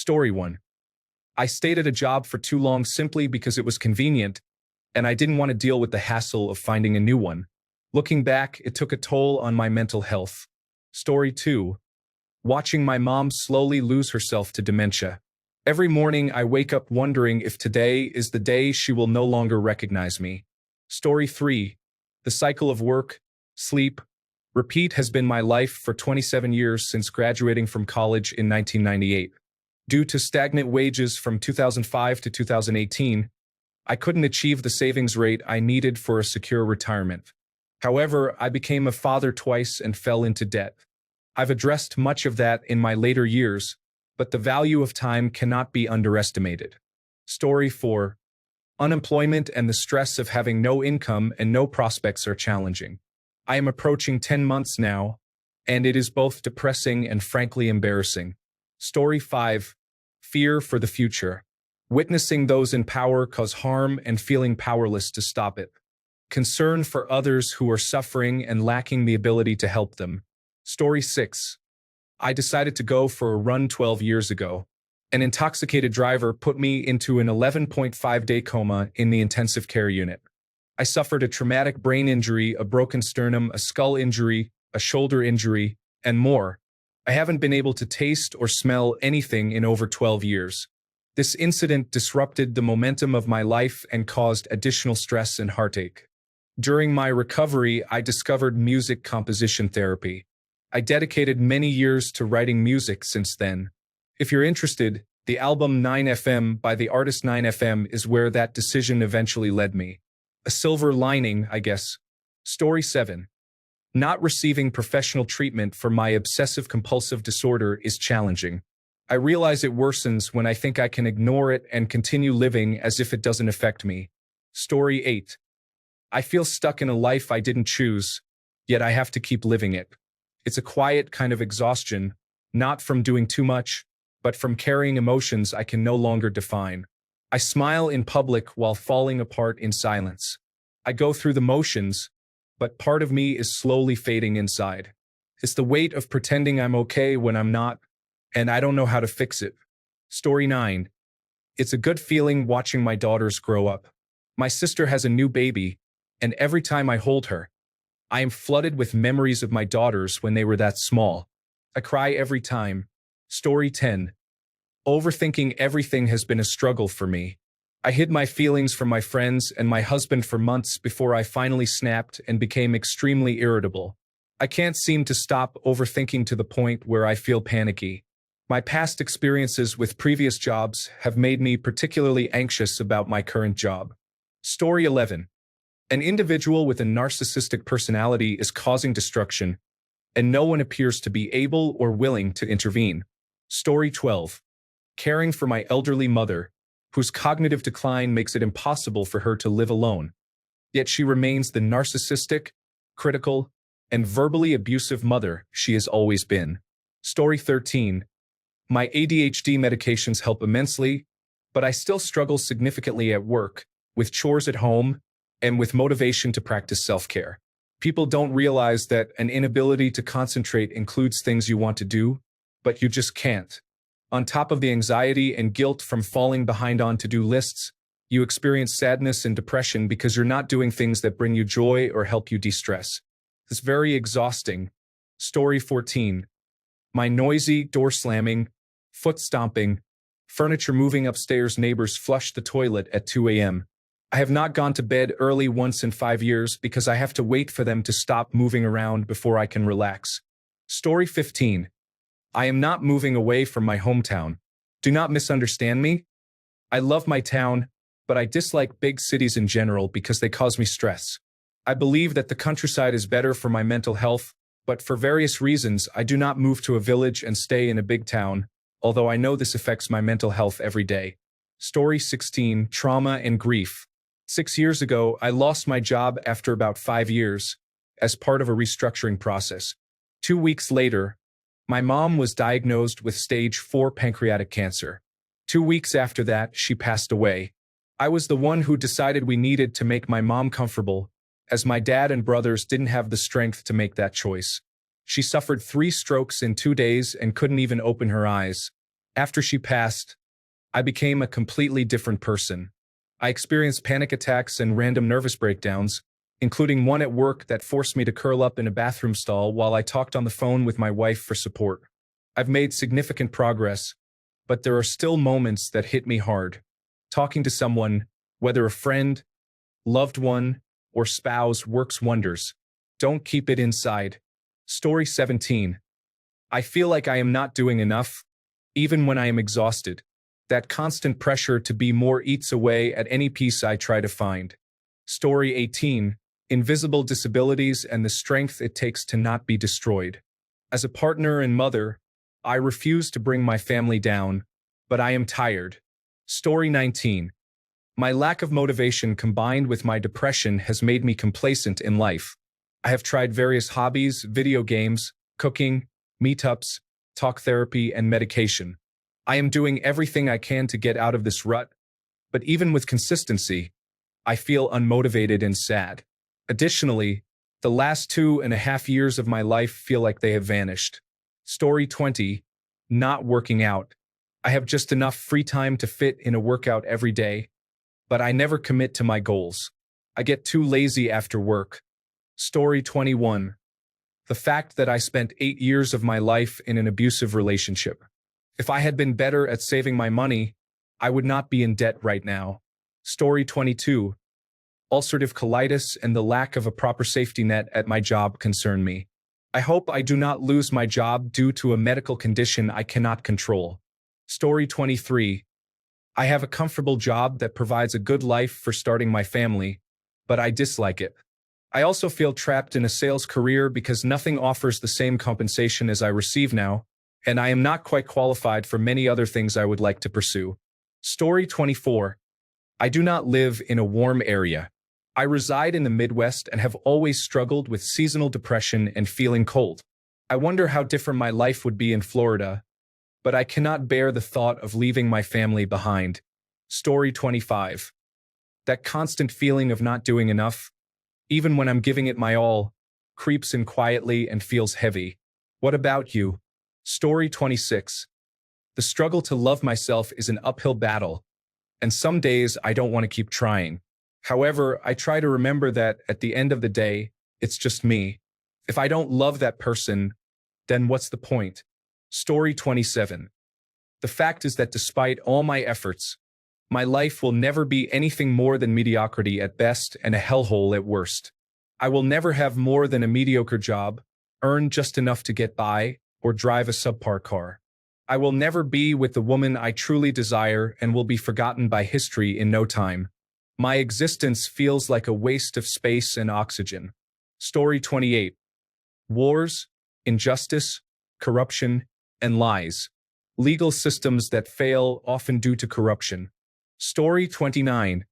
Story 1. I stayed at a job for too long simply because it was convenient, and I didn't want to deal with the hassle of finding a new one. Looking back, it took a toll on my mental health. Story 2. Watching my mom slowly lose herself to dementia. Every morning I wake up wondering if today is the day she will no longer recognize me. Story 3. The cycle of work, sleep, repeat has been my life for 27 years since graduating from college in 1998. Due to stagnant wages from 2005 to 2018, I couldn't achieve the savings rate I needed for a secure retirement. However, I became a father twice and fell into debt. I've addressed much of that in my later years, but the value of time cannot be underestimated. Story 4. Unemployment and the stress of having no income and no prospects are challenging. I am approaching 10 months now, and it is both depressing and frankly embarrassing. Story 5. Fear for the future. Witnessing those in power cause harm and feeling powerless to stop it. Concern for others who are suffering and lacking the ability to help them. Story 6. I decided to go for a run 12 years ago. An intoxicated driver put me into an 11.5-day coma in the intensive care unit. I suffered a traumatic brain injury, a broken sternum, a skull injury, a shoulder injury, and more. I haven't been able to taste or smell anything in over 12 years. This incident disrupted the momentum of my life and caused additional stress and heartache. During my recovery, I discovered music composition therapy. I dedicated many years to writing music since then. If you're interested, the album 9FM by the artist 9FM is where that decision eventually led me. A silver lining, I guess. Story 7. Not receiving professional treatment for my obsessive-compulsive disorder is challenging. I realize it worsens when I think I can ignore it and continue living as if it doesn't affect me. Story 8. I feel stuck in a life I didn't choose, yet I have to keep living it. It's a quiet kind of exhaustion, not from doing too much, but from carrying emotions I can no longer define. I smile in public while falling apart in silence. I go through the motions, but part of me is slowly fading inside. It's the weight of pretending I'm okay when I'm not, and I don't know how to fix it. Story 9. It's a good feeling watching my daughters grow up. My sister has a new baby, and every time I hold her, I am flooded with memories of my daughters when they were that small. I cry every time. Story 10. Overthinking everything has been a struggle for me. I hid my feelings from my friends and my husband for months before I finally snapped and became extremely irritable. I can't seem to stop overthinking to the point where I feel panicky. My past experiences with previous jobs have made me particularly anxious about my current job. Story 11. An individual with a narcissistic personality is causing destruction, and no one appears to be able or willing to intervene. Story 12. Caring for my elderly mother, whose cognitive decline makes it impossible for her to live alone. Yet she remains the narcissistic, critical, and verbally abusive mother she has always been. Story 13. My ADHD medications help immensely, but I still struggle significantly at work, with chores at home, and with motivation to practice self-care. People don't realize that an inability to concentrate includes things you want to do, but you just can't. On top of the anxiety and guilt from falling behind on to-do lists, you experience sadness and depression because you're not doing things that bring you joy or help you de-stress. It's very exhausting. Story 14. My noisy, door slamming, foot stomping, furniture moving upstairs neighbors flush the toilet at 2 a.m. I have not gone to bed early once in 5 years because I have to wait for them to stop moving around before I can relax. Story 15. I am not moving away from my hometown. Do not misunderstand me. I love my town, but I dislike big cities in general because they cause me stress. I believe that the countryside is better for my mental health, but for various reasons I do not move to a village and stay in a big town, although I know this affects my mental health every day. Story 16. Trauma and grief. 6 years ago, I lost my job after about 5 years, as part of a restructuring process. 2 weeks later, my mom was diagnosed with stage 4 pancreatic cancer. 2 weeks after that, she passed away. I was the one who decided we needed to make my mom comfortable, as my dad and brothers didn't have the strength to make that choice. She suffered 3 strokes in 2 days and couldn't even open her eyes. After she passed, I became a completely different person. I experienced panic attacks and random nervous breakdowns, including one at work that forced me to curl up in a bathroom stall while I talked on the phone with my wife for support. I've made significant progress, but there are still moments that hit me hard. Talking to someone, whether a friend, loved one, or spouse, works wonders. Don't keep it inside. Story 17. I feel like I am not doing enough, even when I am exhausted. That constant pressure to be more eats away at any peace I try to find. Story 18. Invisible disabilities and the strength it takes to not be destroyed. As a partner and mother, I refuse to bring my family down, but I am tired. Story 19. My lack of motivation combined with my depression has made me complacent in life. I have tried various hobbies, video games, cooking, meetups, talk therapy, and medication. I am doing everything I can to get out of this rut, but even with consistency, I feel unmotivated and sad. Additionally, the last 2.5 years of my life feel like they have vanished. Story 20. Not working out. I have just enough free time to fit in a workout every day, but I never commit to my goals. I get too lazy after work. Story 21. The fact that I spent 8 years of my life in an abusive relationship. If I had been better at saving my money, I would not be in debt right now. Story 22. Ulcerative colitis and the lack of a proper safety net at my job concern me. I hope I do not lose my job due to a medical condition I cannot control. Story 23. I have a comfortable job that provides a good life for starting my family, but I dislike it. I also feel trapped in a sales career because nothing offers the same compensation as I receive now, and I am not quite qualified for many other things I would like to pursue. Story 24. I do not live in a warm area. I reside in the Midwest and have always struggled with seasonal depression and feeling cold. I wonder how different my life would be in Florida, but I cannot bear the thought of leaving my family behind. Story 25. That constant feeling of not doing enough, even when I'm giving it my all, creeps in quietly and feels heavy. What about you? Story 26. The struggle to love myself is an uphill battle, and some days I don't want to keep trying. However, I try to remember that at the end of the day, it's just me. If I don't love that person, then what's the point? Story 27. The fact is that despite all my efforts, my life will never be anything more than mediocrity at best and a hellhole at worst. I will never have more than a mediocre job, earn just enough to get by, or drive a subpar car. I will never be with the woman I truly desire and will be forgotten by history in no time. My existence feels like a waste of space and oxygen. Story 28. Wars, injustice, corruption, and lies. Legal systems that fail often due to corruption. Story 29.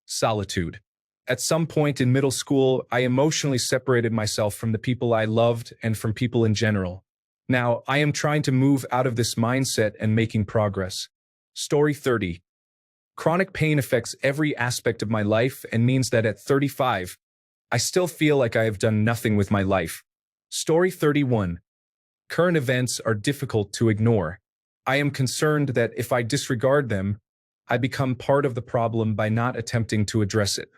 Solitude. At some point in middle school, I emotionally separated myself from the people I loved and from people in general. Now, I am trying to move out of this mindset and making progress. Story 30. Chronic pain affects every aspect of my life and means that at 35, I still feel like I have done nothing with my life. Story 31. Current events are difficult to ignore. I am concerned that if I disregard them, I become part of the problem by not attempting to address it.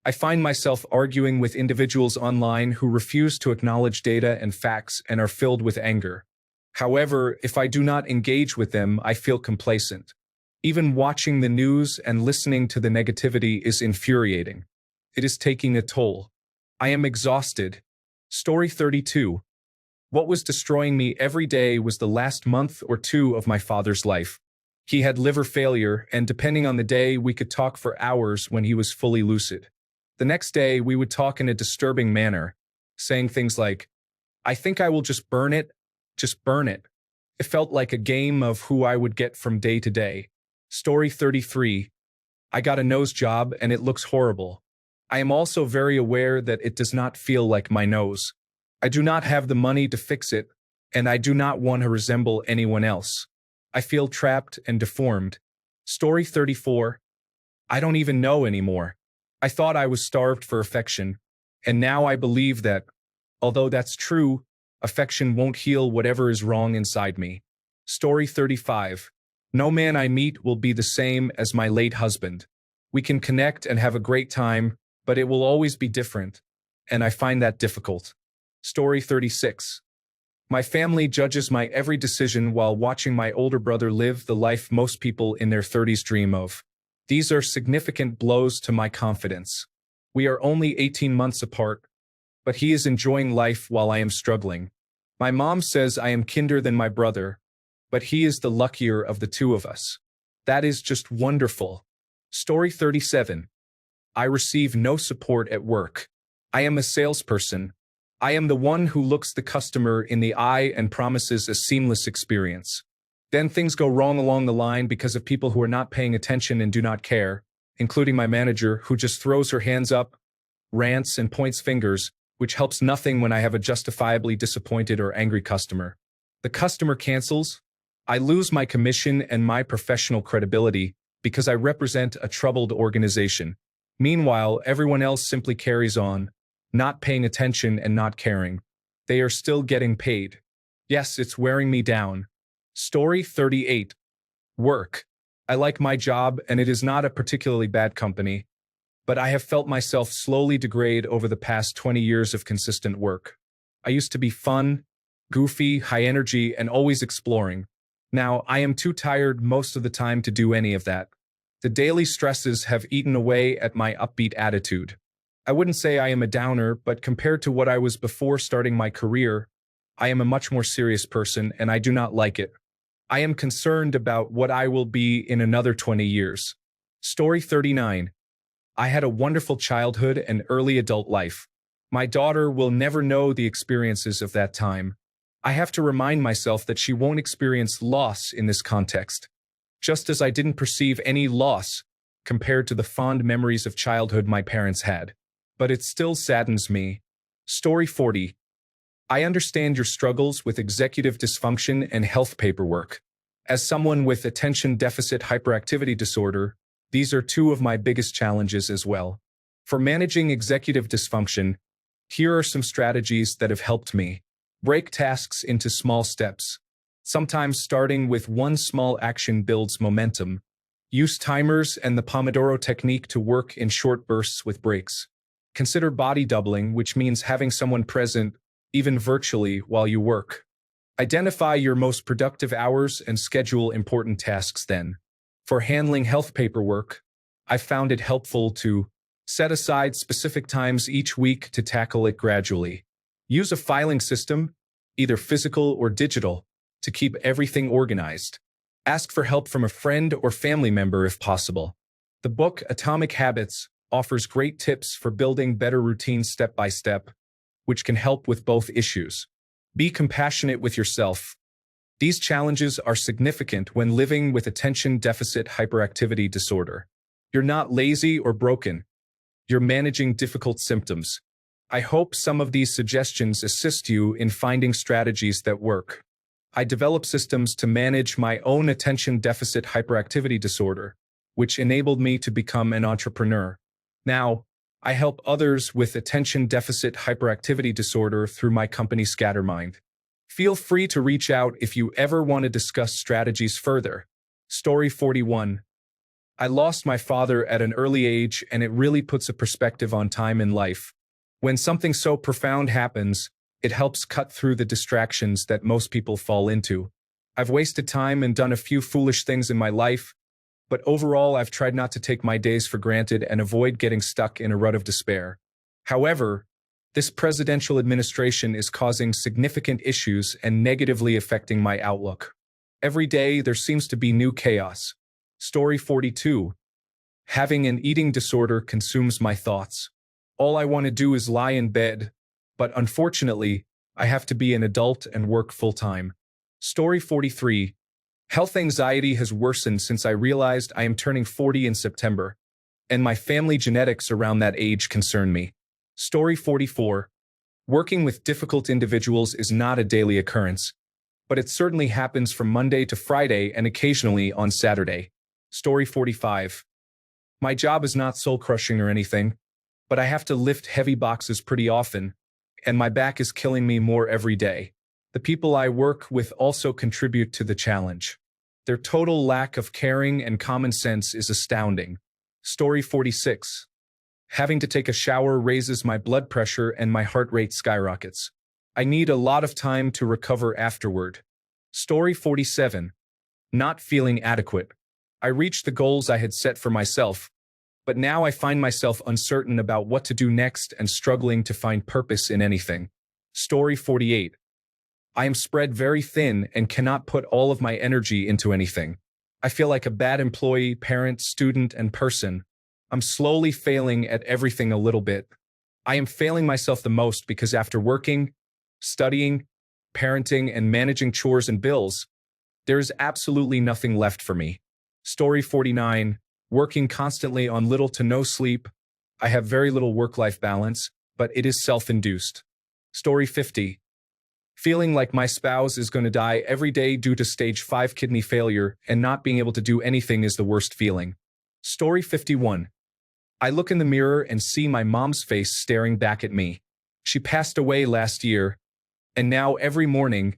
I find myself arguing with individuals online who refuse to acknowledge data and facts and are filled with anger. However, if I do not engage with them, I feel complacent. Even watching the news and listening to the negativity is infuriating. It is taking a toll. I am exhausted. Story 32. What was destroying me every day was the last month or two of my father's life. He had liver failure, and depending on the day, we could talk for hours when he was fully lucid. The next day, we would talk in a disturbing manner, saying things like, "I think I will just burn it. Just burn it." It felt like a game of who I would get from day to day. Story 33. I got a nose job and it looks horrible. I am also very aware that it does not feel like my nose. I do not have the money to fix it, and I do not want to resemble anyone else. I feel trapped and deformed. Story 34. I don't even know anymore. I thought I was starved for affection, and now I believe that, although that's true, affection won't heal whatever is wrong inside me. Story 35. No man I meet will be the same as my late husband. We can connect and have a great time, but it will always be different, and I find that difficult. Story 36. My family judges my every decision while watching my older brother live the life most people in their 30s dream of. These are significant blows to my confidence. We are only 18 months apart, but he is enjoying life while I am struggling. My mom says I am kinder than my brother, but he is the luckier of the two of us. That is just wonderful. Story 37. I receive no support at work. I am a salesperson. I am the one who looks the customer in the eye and promises a seamless experience. Then things go wrong along the line because of people who are not paying attention and do not care, including my manager, who just throws her hands up, rants, and points fingers, which helps nothing when I have a justifiably disappointed or angry customer. The customer cancels. I lose my commission and my professional credibility because I represent a troubled organization. Meanwhile, everyone else simply carries on, not paying attention and not caring. They are still getting paid. Yes, it's wearing me down. Story 38. Work. I like my job, and it is not a particularly bad company, but I have felt myself slowly degrade over the past 20 years of consistent work. I used to be fun, goofy, high energy, and always exploring. Now, I am too tired most of the time to do any of that. The daily stresses have eaten away at my upbeat attitude. I wouldn't say I am a downer, but compared to what I was before starting my career, I am a much more serious person, and I do not like it. I am concerned about what I will be in another 20 years. Story 39. I had a wonderful childhood and early adult life. My daughter will never know the experiences of that time. I have to remind myself that she won't experience loss in this context, just as I didn't perceive any loss compared to the fond memories of childhood my parents had. But it still saddens me. Story 40. I understand your struggles with executive dysfunction and health paperwork. As someone with attention deficit hyperactivity disorder, these are two of my biggest challenges as well. For managing executive dysfunction, here are some strategies that have helped me. Break tasks into small steps. Sometimes starting with one small action builds momentum. Use timers and the Pomodoro technique to work in short bursts with breaks. Consider body doubling, which means having someone present, even virtually, while you work. Identify your most productive hours and schedule important tasks then. For handling health paperwork, I found it helpful to set aside specific times each week to tackle it gradually. Use a filing system, either physical or digital, to keep everything organized. Ask for help from a friend or family member if possible. The book Atomic Habits offers great tips for building better routines step by step, which can help with both issues. Be compassionate with yourself. These challenges are significant when living with attention deficit hyperactivity disorder. You're not lazy or broken. You're managing difficult symptoms. I hope some of these suggestions assist you in finding strategies that work. I developed systems to manage my own attention deficit hyperactivity disorder, which enabled me to become an entrepreneur. Now, I help others with attention deficit hyperactivity disorder through my company Scattermind. Feel free to reach out if you ever want to discuss strategies further. Story 41. I lost my father at an early age, and it really puts a perspective on time in life. When something so profound happens, it helps cut through the distractions that most people fall into. I've wasted time and done a few foolish things in my life, but overall I've tried not to take my days for granted and avoid getting stuck in a rut of despair. However, this presidential administration is causing significant issues and negatively affecting my outlook. Every day there seems to be new chaos. Story 42. Having an eating disorder consumes my thoughts. All I want to do is lie in bed, but unfortunately, I have to be an adult and work full-time. Story 43. Health anxiety has worsened since I realized I am turning 40 in September, and my family genetics around that age concern me. Story 44. Working with difficult individuals is not a daily occurrence, but it certainly happens from Monday to Friday and occasionally on Saturday. Story 45. My job is not soul-crushing or anything, but I have to lift heavy boxes pretty often, and my back is killing me more every day. The people I work with also contribute to the challenge. Their total lack of caring and common sense is astounding. Story 46. Having to take a shower raises my blood pressure and my heart rate skyrockets. I need a lot of time to recover afterward. Story 47. Not feeling adequate. I reached the goals I had set for myself, but now I find myself uncertain about what to do next and struggling to find purpose in anything. Story 48. I am spread very thin and cannot put all of my energy into anything. I feel like a bad employee, parent, student, and person. I'm slowly failing at everything a little bit. I am failing myself the most because after working, studying, parenting, and managing chores and bills, there is absolutely nothing left for me. Story 49. Working constantly on little to no sleep. I have very little work-life balance, but it is self-induced. Story 50. Feeling like my spouse is going to die every day due to stage 5 kidney failure and not being able to do anything is the worst feeling. Story 51. I look in the mirror and see my mom's face staring back at me. She passed away last year, and now every morning,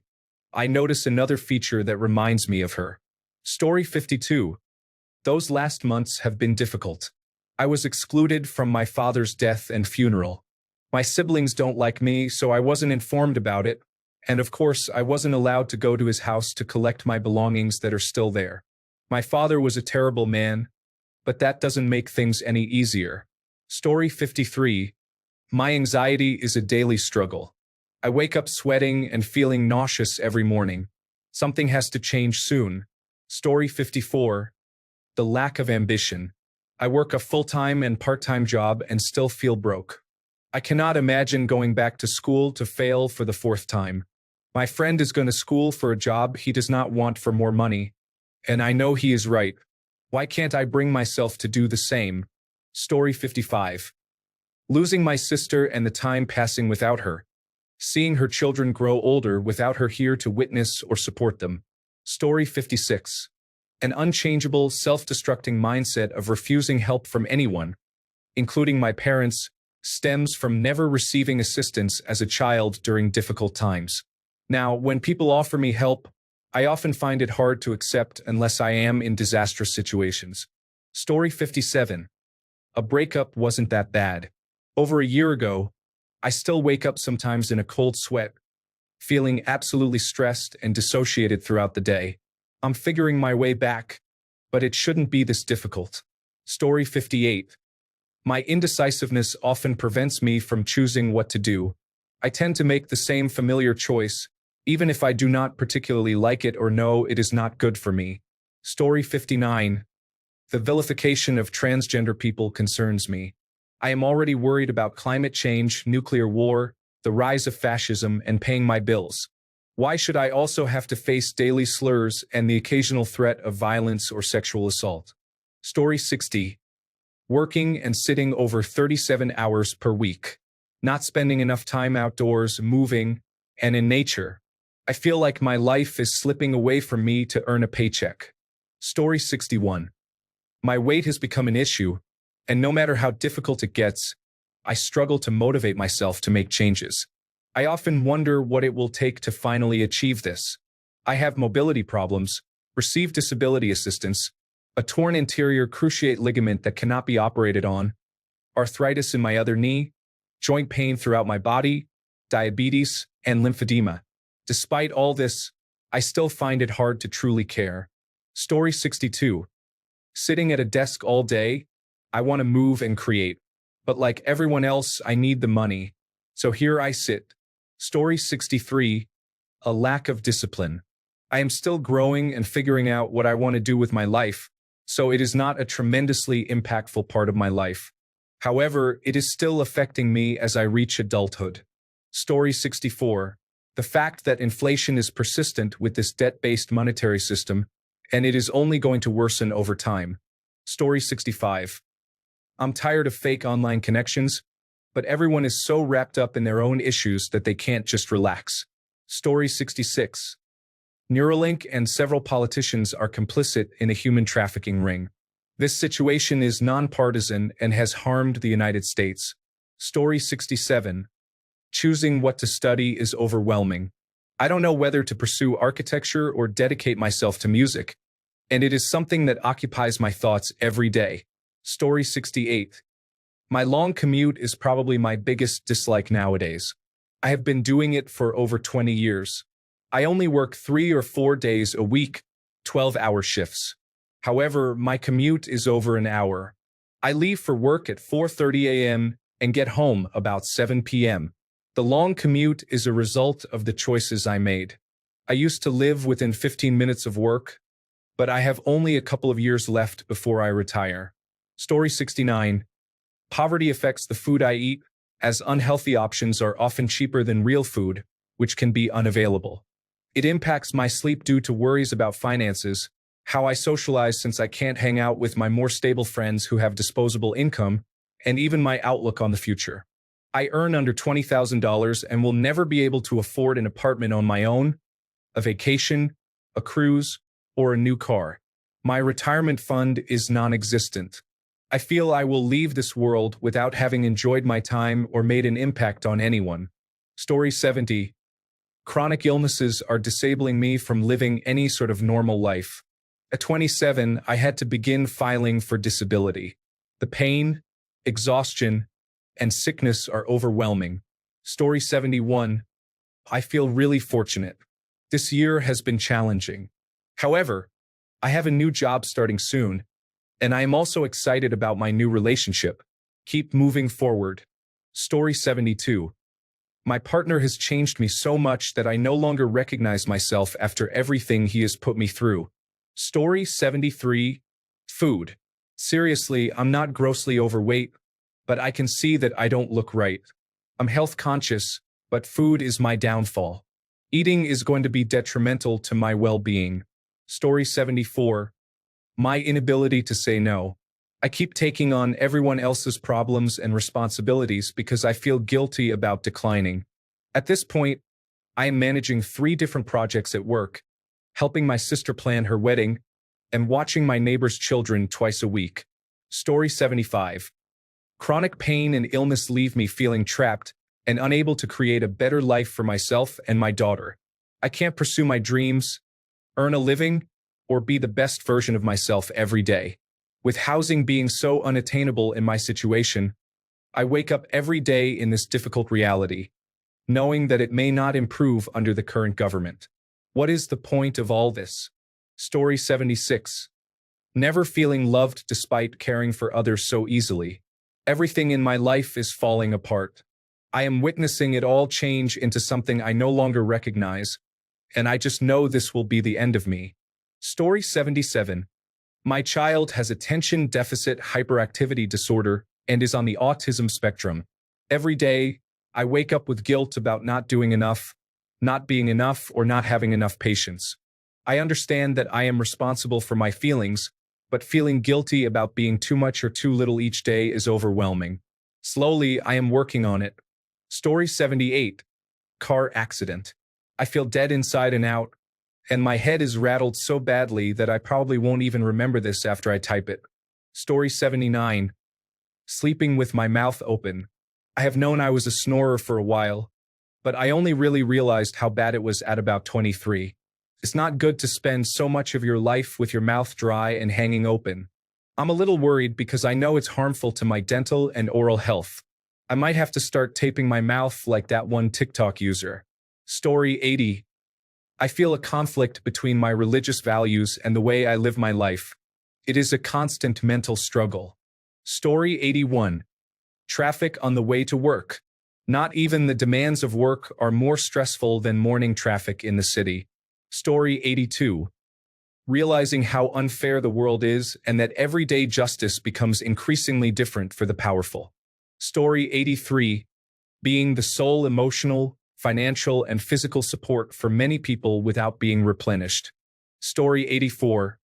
I notice another feature that reminds me of her. Story 52. Those last months have been difficult. I was excluded from my father's death and funeral. My siblings don't like me, so I wasn't informed about it, and of course, I wasn't allowed to go to his house to collect my belongings that are still there. My father was a terrible man, but that doesn't make things any easier. Story 53. My anxiety is a daily struggle. I wake up sweating and feeling nauseous every morning. Something has to change soon. Story 54. The lack of ambition. I work a full-time and part-time job and still feel broke. I cannot imagine going back to school to fail for the 4th time. My friend is going to school for a job he does not want for more money, and I know he is right. Why can't I bring myself to do the same? Story 55. Losing my sister and the time passing without her. Seeing her children grow older without her here to witness or support them. Story 56. An unchangeable, self-destructing mindset of refusing help from anyone, including my parents, stems from never receiving assistance as a child during difficult times. Now, when people offer me help, I often find it hard to accept unless I am in disastrous situations. Story 57. A breakup wasn't that bad. Over a year ago, I still wake up sometimes in a cold sweat, feeling absolutely stressed and dissociated throughout the day. I'm figuring my way back, but it shouldn't be this difficult. Story 58. My indecisiveness often prevents me from choosing what to do. I tend to make the same familiar choice, even if I do not particularly like it or know it is not good for me. Story 59. The vilification of transgender people concerns me. I am already worried about climate change, nuclear war, the rise of fascism, and paying my bills. Why should I also have to face daily slurs and the occasional threat of violence or sexual assault? Story 60. Working and sitting over 37 hours per week. Not spending enough time outdoors, moving, and in nature. I feel like my life is slipping away from me to earn a paycheck. Story 61. My weight has become an issue, and no matter how difficult it gets, I struggle to motivate myself to make changes. I often wonder what it will take to finally achieve this. I have mobility problems, receive disability assistance, a torn anterior cruciate ligament that cannot be operated on, arthritis in my other knee, joint pain throughout my body, diabetes, and lymphedema. Despite all this, I still find it hard to truly care. Story 62. Sitting at a desk all day, I want to move and create. But like everyone else, I need the money. So here I sit. Story 63. A lack of discipline. I am still growing and figuring out what I want to do with my life, so it is not a tremendously impactful part of my life. However, it is still affecting me as I reach adulthood. Story 64. The fact that inflation is persistent with this debt-based monetary system, and it is only going to worsen over time. Story 65. I'm tired of fake online connections, but everyone is so wrapped up in their own issues that they can't just relax. Story 66. Neuralink and several politicians are complicit in a human trafficking ring. This situation is nonpartisan and has harmed the United States. Story 67. Choosing what to study is overwhelming. I don't know whether to pursue architecture or dedicate myself to music. and it is something that occupies my thoughts every day. Story 68. My long commute is probably my biggest dislike nowadays. I have been doing it for over 20 years. I only work 3 or 4 days a week, 12-hour shifts. However, my commute is over an hour. I leave for work at 4:30 a.m. and get home about 7 p.m. The long commute is a result of the choices I made. I used to live within 15 minutes of work, but I have only a couple of years left before I retire. Story 69. Poverty affects the food I eat, as unhealthy options are often cheaper than real food, which can be unavailable. It impacts my sleep due to worries about finances, how I socialize since I can't hang out with my more stable friends who have disposable income, and even my outlook on the future. I earn under $20,000 and will never be able to afford an apartment on my own, a vacation, a cruise, or a new car. My retirement fund is non-existent. I feel I will leave this world without having enjoyed my time or made an impact on anyone. Story 70. Chronic illnesses are disabling me from living any sort of normal life. At 27, I had to begin filing for disability. The pain, exhaustion, and sickness are overwhelming. Story 71. I feel really fortunate. This year has been challenging. However, I have a new job starting soon, and I am also excited about my new relationship. Keep moving forward. Story 72. My partner has changed me so much that I no longer recognize myself after everything he has put me through. Story 73. Food. Seriously, I'm not grossly overweight, but I can see that I don't look right. I'm health conscious, but food is my downfall. Eating is going to be detrimental to my well-being. Story 74. My inability to say no. I keep taking on everyone else's problems and responsibilities because I feel guilty about declining. At this point, I am managing 3 different projects at work, helping my sister plan her wedding, and watching my neighbor's children twice a week. Story 75. Chronic pain and illness leave me feeling trapped and unable to create a better life for myself and my daughter. I can't pursue my dreams, earn a living, or be the best version of myself every day. With housing being so unattainable in my situation, I wake up every day in this difficult reality, knowing that it may not improve under the current government. What is the point of all this? Story 76. Never feeling loved despite caring for others so easily. Everything in my life is falling apart. I am witnessing it all change into something I no longer recognize, and I just know this will be the end of me. Story 77. My child has attention deficit hyperactivity disorder and is on the autism spectrum. Every day, I wake up with guilt about not doing enough, not being enough, or not having enough patience. I understand that I am responsible for my feelings, but feeling guilty about being too much or too little each day is overwhelming. Slowly, I am working on it. Story 78. Car accident. I feel dead inside and out, and my head is rattled so badly that I probably won't even remember this after I type it. Story 79. Sleeping with my mouth open. I have known I was a snorer for a while, but I only really realized how bad it was at about 23. It's not good to spend so much of your life with your mouth dry and hanging open. I'm a little worried because I know it's harmful to my dental and oral health. I might have to start taping my mouth like that one TikTok user. Story 80. I feel a conflict between my religious values and the way I live my life. It is a constant mental struggle. Story 81. Traffic on the way to work. Not even the demands of work are more stressful than morning traffic in the city. Story 82. Realizing how unfair the world is and that everyday justice becomes increasingly different for the powerful. Story 83. Being the sole emotional, financial, and physical support for many people without being replenished. Story 84.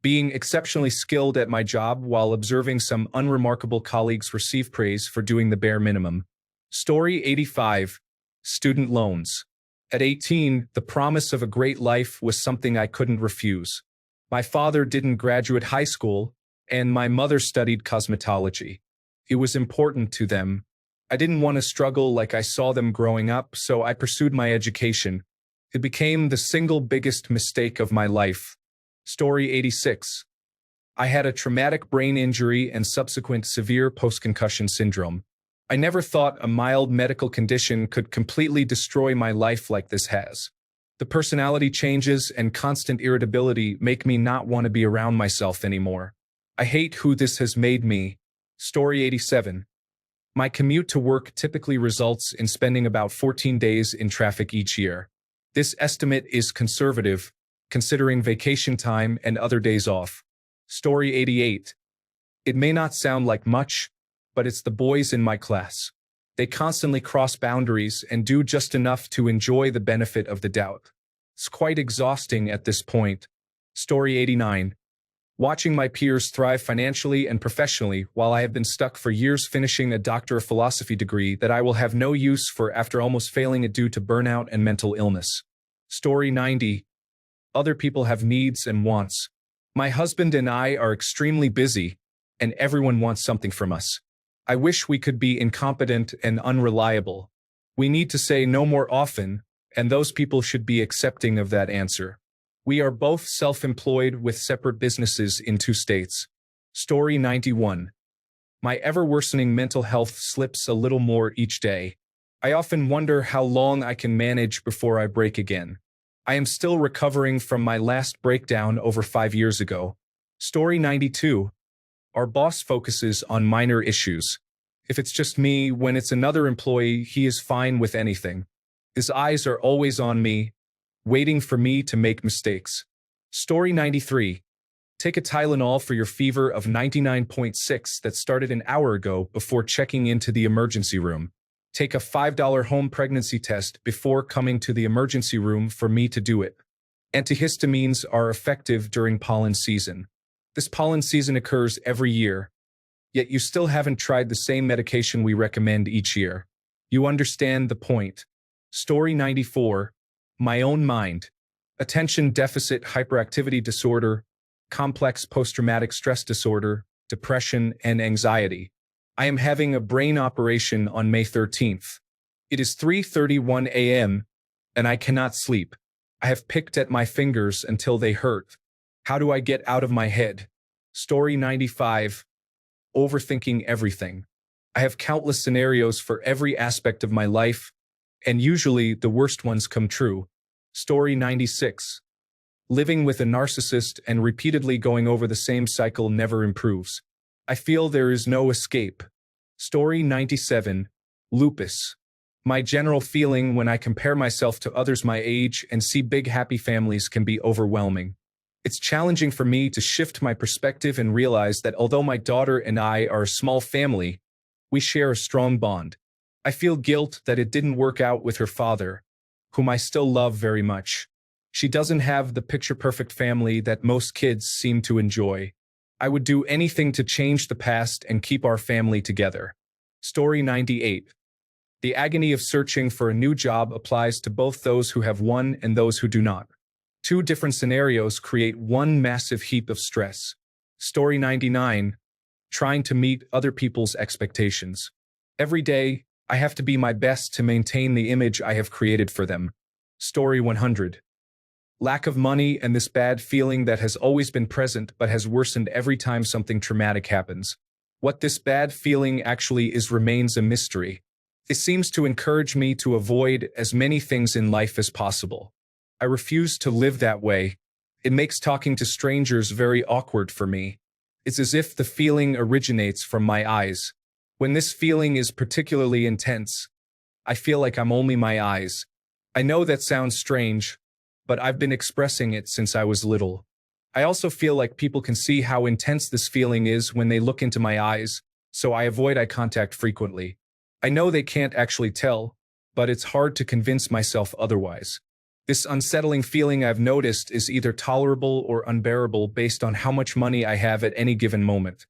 Being exceptionally skilled at my job while observing some unremarkable colleagues receive praise for doing the bare minimum. Story 85. Student loans. At 18, the promise of a great life was something I couldn't refuse. My father didn't graduate high school, and my mother studied cosmetology. It was important to them. I didn't want to struggle like I saw them growing up, so I pursued my education. It became the single biggest mistake of my life. Story 86. I had a traumatic brain injury and subsequent severe post-concussion syndrome. I never thought a mild medical condition could completely destroy my life like this has. The personality changes and constant irritability make me not want to be around myself anymore. I hate who this has made me. Story 87. My commute to work typically results in spending about 14 days in traffic each year. This estimate is conservative, considering vacation time and other days off. Story 88. It may not sound like much, but it's the boys in my class. They constantly cross boundaries and do just enough to enjoy the benefit of the doubt. It's quite exhausting at this point. Story 89. Watching my peers thrive financially and professionally while I have been stuck for years finishing a Doctor of Philosophy degree that I will have no use for after almost failing it due to burnout and mental illness. Story 90. Other people have needs and wants. My husband and I are extremely busy, and everyone wants something from us. I wish we could be incompetent and unreliable. We need to say no more often, and those people should be accepting of that answer. We are both self-employed with separate businesses in 2 states. Story 91. My ever-worsening mental health slips a little more each day. I often wonder how long I can manage before I break again. I am still recovering from my last breakdown over 5 years ago. Story 92. Our boss focuses on minor issues. If it's just me, when it's another employee, he is fine with anything. His eyes are always on me, waiting for me to make mistakes. Story 93. Take a Tylenol for your fever of 99.6 that started an hour ago before checking into the emergency room. Take a $5 home pregnancy test before coming to the emergency room for me to do it. Antihistamines are effective during pollen season. This pollen season occurs every year, yet you still haven't tried the same medication we recommend each year. You understand the point. Story 94. My own mind. Attention deficit hyperactivity disorder, complex post-traumatic stress disorder, depression, and anxiety. I am having a brain operation on May 13th. It is 3:31 a.m., and I cannot sleep. I have picked at my fingers until they hurt. How do I get out of my head? Story 95. Overthinking everything. I have countless scenarios for every aspect of my life, and usually the worst ones come true. Story 96. Living with a narcissist and repeatedly going over the same cycle never improves. I feel there is no escape. Story 97. Lupus. My general feeling when I compare myself to others my age and see big happy families can be overwhelming. It's challenging for me to shift my perspective and realize that although my daughter and I are a small family, we share a strong bond. I feel guilt that it didn't work out with her father, whom I still love very much. She doesn't have the picture-perfect family that most kids seem to enjoy. I would do anything to change the past and keep our family together. Story 98. The agony of searching for a new job applies to both those who have one and those who do not. 2 different scenarios create one massive heap of stress. Story 99. Trying to meet other people's expectations. Every day, I have to be my best to maintain the image I have created for them. Story 100. Lack of money and this bad feeling that has always been present but has worsened every time something traumatic happens. What this bad feeling actually is remains a mystery. It seems to encourage me to avoid as many things in life as possible. I refuse to live that way. It makes talking to strangers very awkward for me. It's as if the feeling originates from my eyes. When this feeling is particularly intense, I feel like I'm only my eyes. I know that sounds strange, but I've been expressing it since I was little. I also feel like people can see how intense this feeling is when they look into my eyes, so I avoid eye contact frequently. I know they can't actually tell, but it's hard to convince myself otherwise. This unsettling feeling I've noticed is either tolerable or unbearable based on how much money I have at any given moment.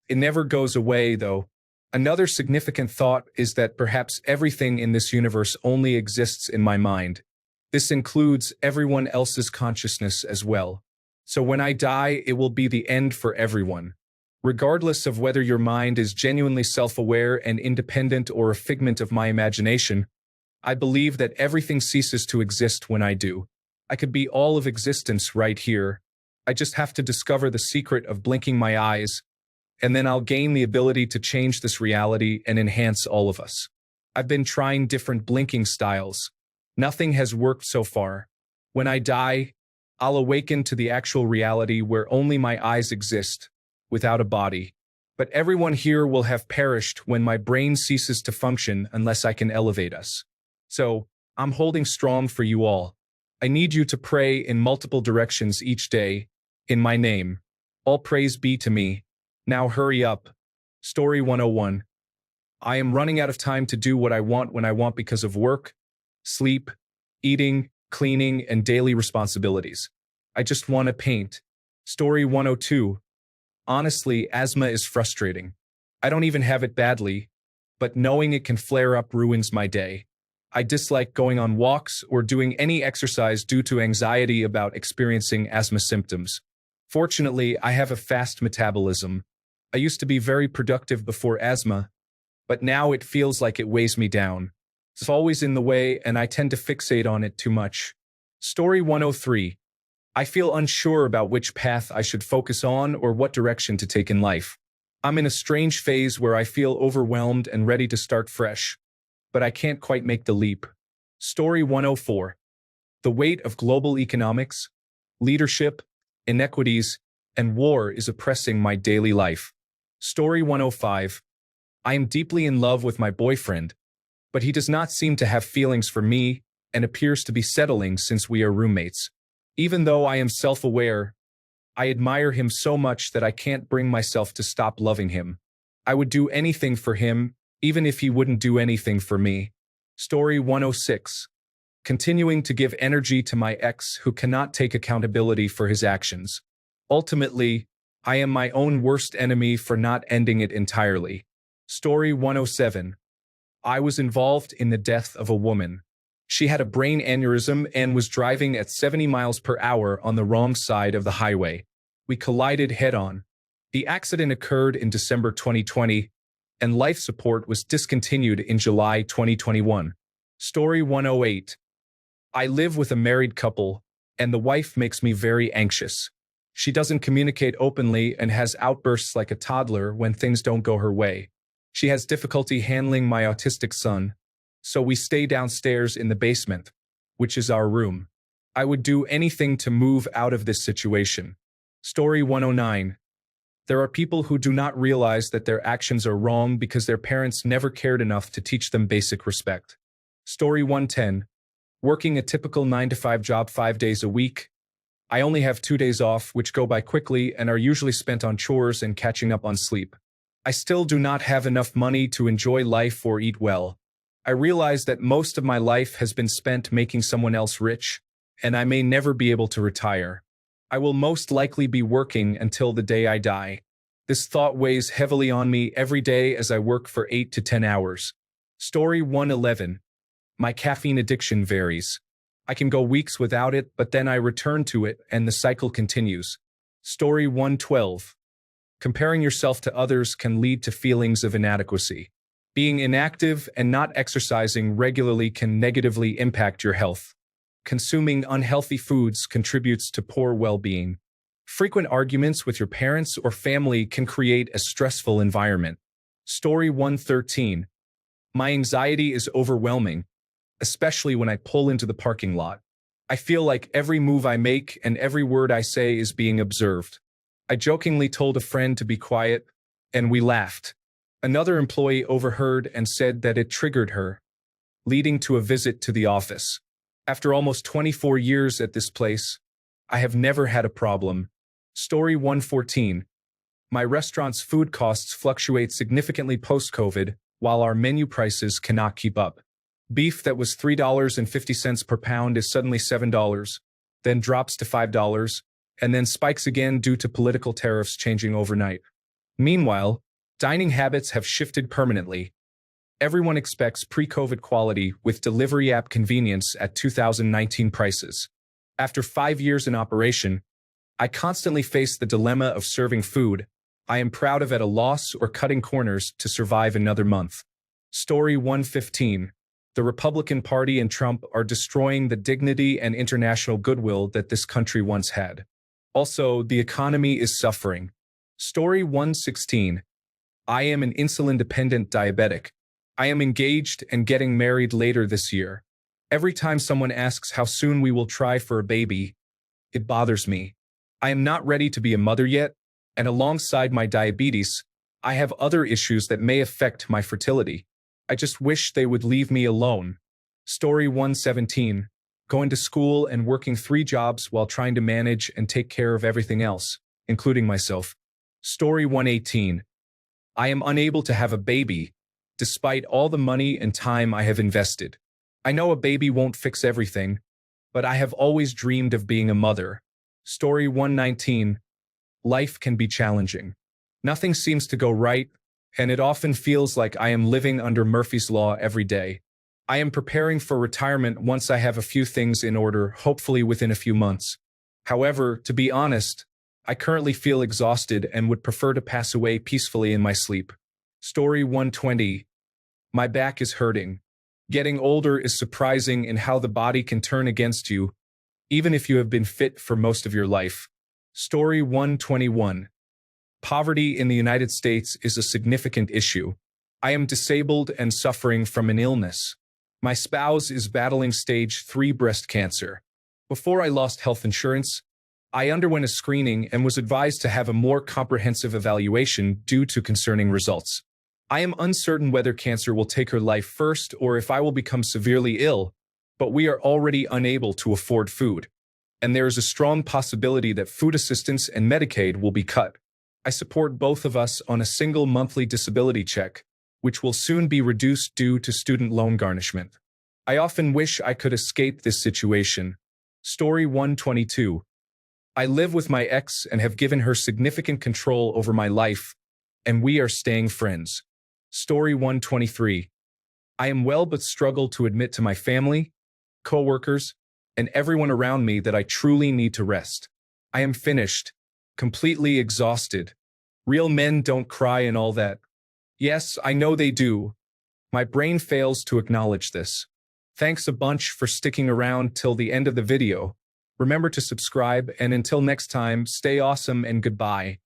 It never goes away, though. Another significant thought is that perhaps everything in this universe only exists in my mind. This includes everyone else's consciousness as well. So when I die, it will be the end for everyone. Regardless of whether your mind is genuinely self-aware and independent or a figment of my imagination, I believe that everything ceases to exist when I do. I could be all of existence right here, I just have to discover the secret of blinking my eyes, and then I'll gain the ability to change this reality and enhance all of us. I've been trying different blinking styles. Nothing has worked so far. When I die, I'll awaken to the actual reality where only my eyes exist, without a body. But everyone here will have perished when my brain ceases to function unless I can elevate us. So, I'm holding strong for you all. I need you to pray in multiple directions each day, in my name. All praise be to me. Now hurry up. Story 101. I am running out of time to do what I want when I want because of work, sleep, eating, cleaning, and daily responsibilities. I just want to paint. Story 102. Honestly, asthma is frustrating. I don't even have it badly, but knowing it can flare up ruins my day. I dislike going on walks or doing any exercise due to anxiety about experiencing asthma symptoms. Fortunately, I have a fast metabolism. I used to be very productive before asthma, but now it feels like it weighs me down. It's always in the way, and I tend to fixate on it too much. Story 103. I feel unsure about which path I should focus on or what direction to take in life. I'm in a strange phase where I feel overwhelmed and ready to start fresh, but I can't quite make the leap. Story 104. The weight of global economics, leadership, inequities, and war is oppressing my daily life. Story 105. I am deeply in love with my boyfriend, but he does not seem to have feelings for me and appears to be settling since we are roommates. Even though I am self-aware, I admire him so much that I can't bring myself to stop loving him. I would do anything for him, even if he wouldn't do anything for me. Story 106. Continuing to give energy to my ex who cannot take accountability for his actions. Ultimately, I am my own worst enemy for not ending it entirely. Story 107. I was involved in the death of a woman. She had a brain aneurysm and was driving at 70 miles per hour on the wrong side of the highway. We collided head-on. The accident occurred in December 2020, and life support was discontinued in July 2021. Story 108. I live with a married couple, and the wife makes me very anxious. She doesn't communicate openly and has outbursts like a toddler when things don't go her way. She has difficulty handling my autistic son, so we stay downstairs in the basement, which is our room. I would do anything to move out of this situation. Story 109. There are people who do not realize that their actions are wrong because their parents never cared enough to teach them basic respect. Story 110. Working a typical 9-to-5 job 5 days a week. I only have 2 days off, which go by quickly and are usually spent on chores and catching up on sleep. I still do not have enough money to enjoy life or eat well. I realize that most of my life has been spent making someone else rich, and I may never be able to retire. I will most likely be working until the day I die. This thought weighs heavily on me every day as I work for 8 to 10 hours. Story 111. My caffeine addiction varies. I can go weeks without it, but then I return to it and the cycle continues. Story 112. Comparing yourself to others can lead to feelings of inadequacy. Being inactive and not exercising regularly can negatively impact your health. Consuming unhealthy foods contributes to poor well-being. Frequent arguments with your parents or family can create a stressful environment. Story 113. My anxiety is overwhelming, especially when I pull into the parking lot. I feel like every move I make and every word I say is being observed. I jokingly told a friend to be quiet, and we laughed. Another employee overheard and said that it triggered her, leading to a visit to the office. After almost 24 years at this place, I have never had a problem. Story 114. My restaurant's food costs fluctuate significantly post-COVID, while our menu prices cannot keep up. Beef that was $3.50 per pound is suddenly $7, then drops to $5, and then spikes again due to political tariffs changing overnight. Meanwhile, dining habits have shifted permanently. Everyone expects pre-COVID quality with delivery app convenience at 2019 prices. After 5 years in operation, I constantly face the dilemma of serving food I am proud of at a loss or cutting corners to survive another month. Story 115. The Republican Party and Trump are destroying the dignity and international goodwill that this country once had. Also, the economy is suffering. Story 116. I am an insulin-dependent diabetic. I am engaged and getting married later this year. Every time someone asks how soon we will try for a baby, it bothers me. I am not ready to be a mother yet, and alongside my diabetes, I have other issues that may affect my fertility. I just wish they would leave me alone. Story 117. Going to school and working 3 jobs while trying to manage and take care of everything else, including myself. Story 118. I am unable to have a baby, despite all the money and time I have invested. I know a baby won't fix everything, but I have always dreamed of being a mother. Story 119. Life can be challenging. Nothing seems to go right, and it often feels like I am living under Murphy's Law every day. I am preparing for retirement once I have a few things in order, hopefully within a few months. However, to be honest, I currently feel exhausted and would prefer to pass away peacefully in my sleep. Story 120. My back is hurting. Getting older is surprising in how the body can turn against you, even if you have been fit for most of your life. Story 121. Poverty in the United States is a significant issue. I am disabled and suffering from an illness. My spouse is battling stage 3 breast cancer. Before I lost health insurance, I underwent a screening and was advised to have a more comprehensive evaluation due to concerning results. I am uncertain whether cancer will take her life first or if I will become severely ill, but we are already unable to afford food, and there is a strong possibility that food assistance and Medicaid will be cut. I support both of us on a single monthly disability check, which will soon be reduced due to student loan garnishment. I often wish I could escape this situation. Story 122. I live with my ex and have given her significant control over my life, and we are staying friends. Story 123. I am well but struggle to admit to my family, co-workers, and everyone around me that I truly need to rest. I am finished, completely exhausted. Real men don't cry and all that. Yes, I know they do. My brain fails to acknowledge this. Thanks a bunch for sticking around till the end of the video. Remember to subscribe, and until next time, stay awesome and goodbye.